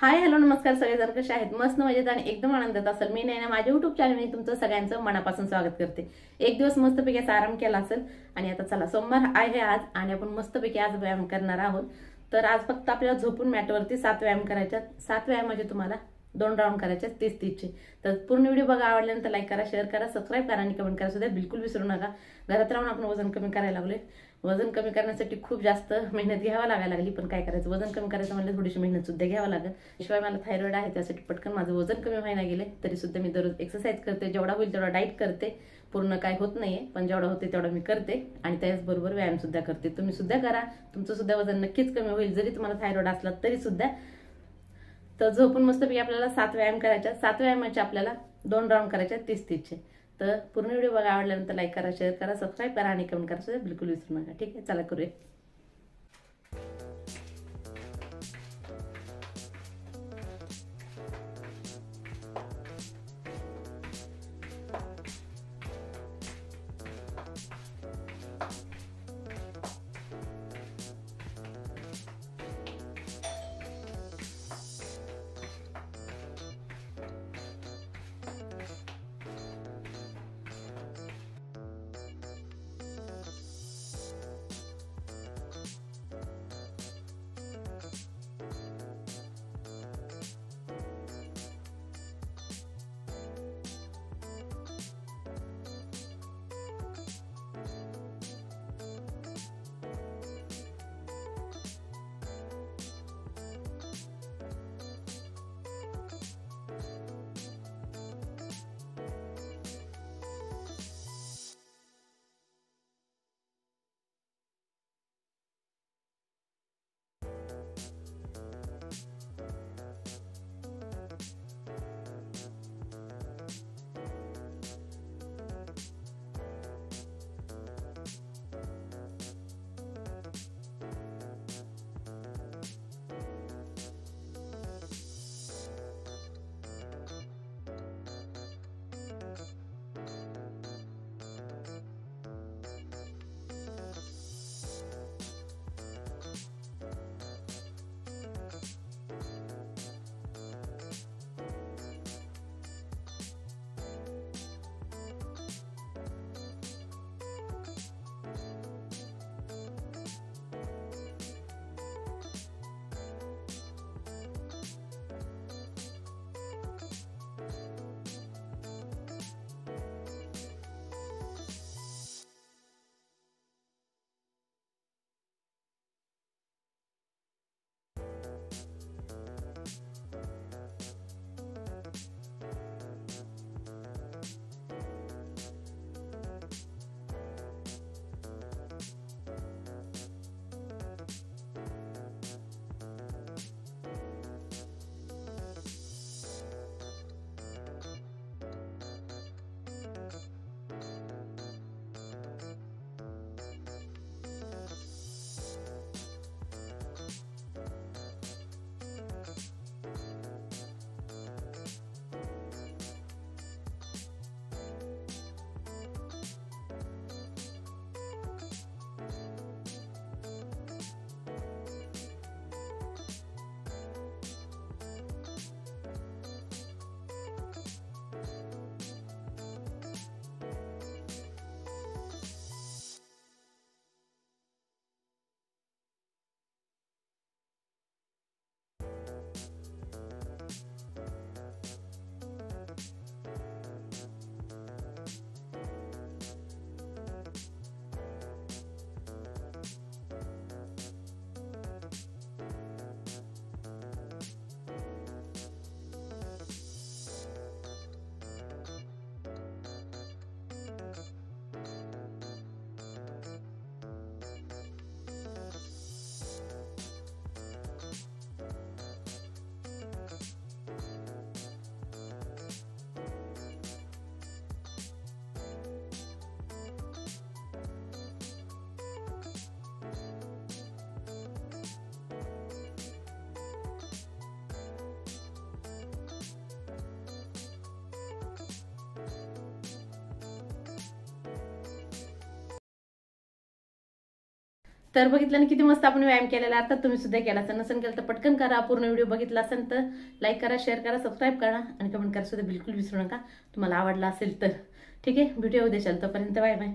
Hi hello नमस्कार सगळेजण कसे आहेत? मस्त मजेत आणि एकदम आनंदात असेल. मी नैना माझ्या युट्यूब चॅनलने तुमचं सगळ्यांचं मनापासून स्वागत करते. एक दिवस मस्तपैकी असा आराम केला असेल आणि आता चला सोमवार आहे आज आणि आपण मस्तपैकी आज व्यायाम करणार आहोत. तर आज फक्त आपल्याला झोपून मॅटवरती 7 व्यायाम करायच्यात. 7 व्यायाम म्हणजे तुम्हाला 2 राऊंड करायचे 30-30 चे. तर पूर्ण व्हिडिओ बघा, आवडल्यानंतर लाईक करा, शेअर करा, सबस्क्राईब करा आणि कमेंट करा सुद्धा बिलकुल विसरू नका. घरात राहून आपण वजन कमी करायला लागलोय. वजन कमी करण्यासाठी खूप जास्त मेहनत घ्यावी लागायला लागली, पण काय करायचं, वजन कमी करायचं म्हणजे थोडीशी मेहनत सुद्धा घ्यावी लागेल. शिवाय मला थायरॉइड आहे, त्यासाठी पटकन माझं वजन कमी व्हायला गेले. तरी सुद्धा मी दररोज एक्सरसाइज करते, जेवढा होईल तेवढा डाईट करते. पूर्ण काय होत नाहीये, पण जेवढा होते तेवढा मी करते आणि त्याचबरोबर व्यायाम सुद्धा करते. तुम्ही सुद्धा करा, तुमचं सुद्धा वजन नक्कीच कमी होईल. जरी तुम्हाला थायरॉइड असला तरी सुद्धा. तर झोपून मस्तपैकी आपल्याला 7 व्यायाम करायच्या. 7 व्यायामाचे आपल्याला 2 राऊंड करायचे 30-30 चे. तर पूर्ण व्हिडिओ बघा, आवडल्यानंतर लाईक करा, शेअर करा, सबस्क्राईब करा आणि कमेंट करा सुद्धा बिलकुल विसरू नका. ठीक आहे, चला करूया. तर बघितलं ना किती मस्त आपण व्यायाम केलेला. आता तुम्ही सुद्धा केला असेल, नसेल केलं तर पटकन करा. पूर्ण व्हिडिओ बघितला असेल तर लाईक करा, शेअर करा, सबस्क्राईब करा आणि कमेंट करा सुद्धा बिलकुल विसरू नका, तुम्हाला आवडला असेल तर. ठीक आहे, व्हिडिओ उद्या चालतो, तोपर्यंत बाय बाय.